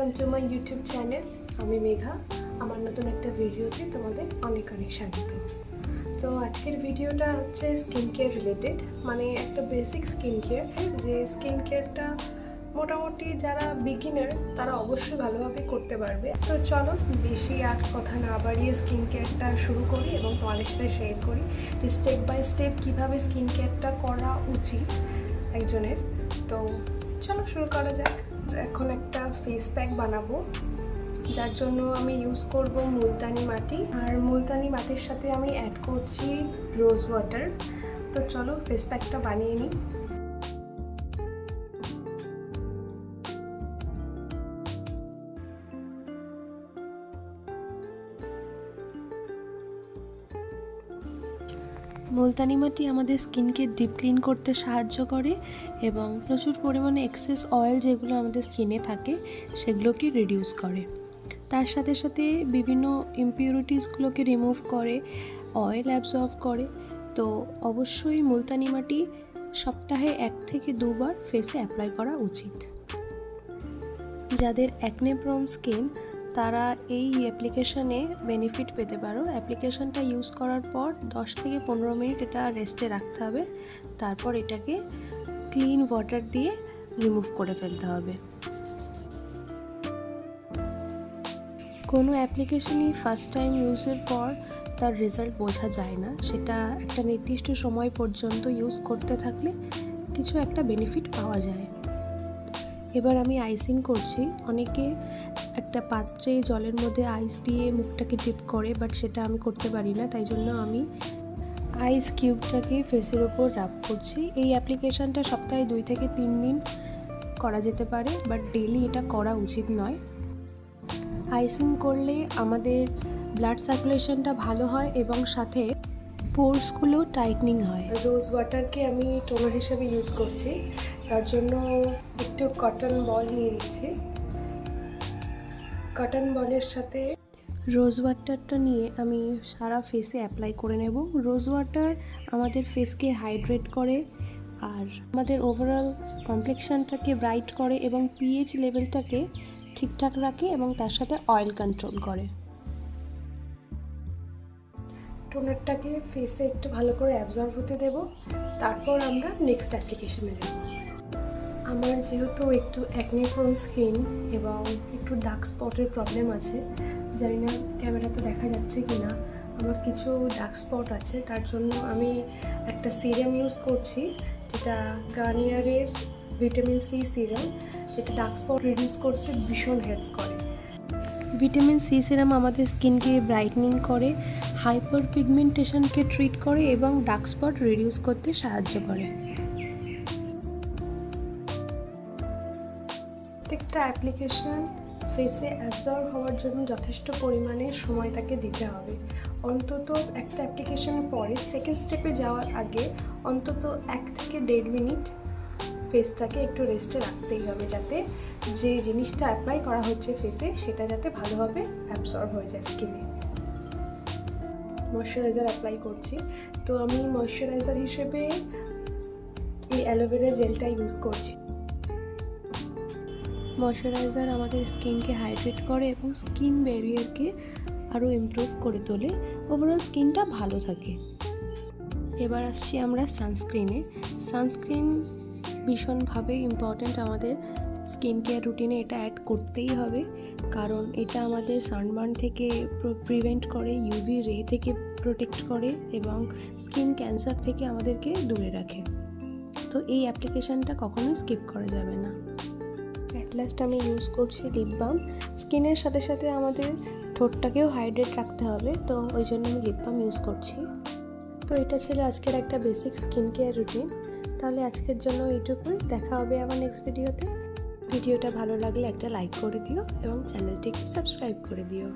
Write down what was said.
Welcome to my YouTube channel. আমি মেঘা। আমার নতুন একটা ভিডিওতে তোমাদের অনেক অনেক স্বাগত। তো আজকের ভিডিওটা হচ্ছে স্কিন কেয়ার রিলেটেড, মানে একটা বেসিক স্কিন কেয়ার, যে স্কিন কেয়ারটা মোটামুটি যারা বিগিনার তারা অবশ্যই ভালোভাবে করতে পারবে। তো চলো বেশি আর কথা না বাড়িয়ে স্কিন কেয়ারটা শুরু করি এবং তোমাদের সাথে শেয়ার করি যে স্টেপ বাই স্টেপ কীভাবে স্কিন কেয়ারটা করা উচিত একজনের। তো চলো শুরু করা যাক। এখন একটা ফেস প্যাক বানাবো, যার জন্য আমি ইউজ করব মুলতানি মাটি, আর মুলতানি মাটির সাথে আমি অ্যাড করছি রোজ ওয়াটার। তো চলো ফেস প্যাকটা বানিয়ে নিই। মুলতানি মাটি আমাদের স্কিনকে ডিপ ক্লিন করতে সাহায্য করে এবং প্রচুর পরিমাণে এক্সেস অয়েল যেগুলো আমাদের স্কিনে থাকে সেগুলোকে রিডিউস করে। তার সাথে সাথে বিভিন্ন ইমপিউরিটিসগুলোকে রিমুভ করে, অয়েল অ্যাবজর্ব করে। তো অবশ্যই মুলতানি মাটি সপ্তাহে 1 থেকে 2 বার ফেসে অ্যাপ্লাই করা উচিত। যাদের অ্যাকনে প্রোন স্কিন তারা এই অ্যাপ্লিকেশানে বেনিফিট পেতে পারো। অ্যাপ্লিকেশানটা ইউজ করার পর 10 থেকে 15 মিনিট এটা রেস্টে রাখতে হবে, তারপর এটাকে ক্লিন ওয়াটার দিয়ে রিমুভ করে ফেলতে হবে। কোনো অ্যাপ্লিকেশনই ফার্স্ট টাইম ইউজের পর তার রেজাল্ট বোঝা যায় না, সেটা একটা নির্দিষ্ট সময় পর্যন্ত ইউজ করতে থাকলে কিছু একটা বেনিফিট পাওয়া যায়। এবার আমি আইসিং করছি। অনেকে একটা পাত্রে জলের মধ্যে আইস দিয়ে মুখটাকে ডিপ করে, বাট সেটা আমি করতে পারি না, তাই জন্য আমি আইস কিউবটাকে ফেসের ওপর রাব করছি। এই অ্যাপ্লিকেশানটা সপ্তাহে 2 থেকে 3 দিন করা যেতে পারে, বাট ডেলি এটা করা উচিত নয়। আইসিং করলে আমাদের ব্লাড সার্কুলেশনটা ভালো হয় এবং সাথে পোরসগুলো টাইটনিং হয়। রোজ ওয়াটারকে আমি টোনার হিসেবে ইউজ করছি, তার জন্য একটু কটন বল নিয়ে নিচ্ছি। কটন বলের সাথে রোজ ওয়াটারটা নিয়ে আমি সারা ফেসে অ্যাপ্লাই করে নেব। রোজ ওয়াটার আমাদের ফেসকে হাইড্রেট করে আর আমাদের ওভারঅল কমপ্লেক্সনটাকে ব্রাইট করে এবং পিএইচ লেভেলটাকে ঠিকঠাক রাখে এবং তার সাথে অয়েল কন্ট্রোল করে। টোনারটাকে ফেসে একটু ভালো করে অ্যাবজর্ব হতে দেব, তারপর আমরা নেক্সট অ্যাপ্লিকেশনে যাব। আমার যেহেতু একটু অ্যাকনে প্রোন স্কিন এবং একটু ডার্ক স্পটের প্রবলেম আছে, জানি না ক্যামেরাতে দেখা যাচ্ছে কি না, আমার কিছু ডার্ক স্পট আছে, তার জন্য আমি একটা সিরাম ইউজ করছি, যেটা গার্নিয়ারের ভিটামিন সি সিরাম, যেটা ডার্ক স্পট রিডিউস করতে ভীষণ হেল্প করে। ভিটামিন সি সিরাম আমাদের স্কিনকে ব্রাইটনিং করে, হাইপার পিগমেন্টেশনকে ট্রিট করে এবং ডার্ক স্পট রিডিউস করতে সাহায্য করে। প্রত্যেকটা অ্যাপ্লিকেশন ফেসে অ্যাবজর্ব হওয়ার জন্য যথেষ্ট পরিমাণে সময় তাকে দিতে হবে। অন্তত একটা অ্যাপ্লিকেশনের পরে সেকেন্ড স্টেপে যাওয়ার আগে অন্তত 1 থেকে 1.5 মিনিট ফেসটাকে একটু রেস্টে রাখতেই হবে, যাতে যে জিনিসটা অ্যাপ্লাই করা হচ্ছে ফেসে সেটা যাতে ভালোভাবে অ্যাবসর্ব হয়ে যায় স্কিনে। ময়শ্চারাইজার অ্যাপ্লাই করছি, তো আমি ময়শ্চারাইজার হিসেবে এই অ্যালোভেরা জেলটা ইউজ করছি। ময়শ্চারাইজার আমাদের স্কিনকে হাইড্রেট করে এবং স্কিন ব্যারিয়ারকে আরও ইমপ্রুভ করে তোলে, ওভারঅল স্কিনটা ভালো থাকে। এবার আসছি আমরা সানস্ক্রিনে। সানস্ক্রিন ভীষণভাবে ইম্পর্ট্যান্ট আমাদের স্কিন কেয়ার রুটিনে, এটা অ্যাড করতেই হবে, কারণ এটা আমাদের সানবার্ন থেকে প্রিভেন্ট করে, ইউভি রে থেকে প্রোটেক্ট করে এবং স্কিন ক্যান্সার থেকে আমাদেরকে দূরে রাখে। তো এই অ্যাপ্লিকেশানটা কখনোই স্কিপ করা যাবে না। অ্যাট লাস্ট আমি ইউজ করছি লিপ বাম। স্কিনের সাথে সাথে আমাদের ঠোঁটটাকেও হাইড্রেট রাখতে হবে, তো ওই জন্য আমি লিপ বাম ইউজ করছি। তো এটা ছিল আজকের একটা বেসিক স্কিন কেয়ার রুটিন। তাহলে আজকের জন্য এইটুকুই, দেখা হবে আবার নেক্সট ভিডিওতে। ভিডিওটা ভালো লাগলে একটা লাইক করে দিও এবং চ্যানেলটিকে সাবস্ক্রাইব করে দিও।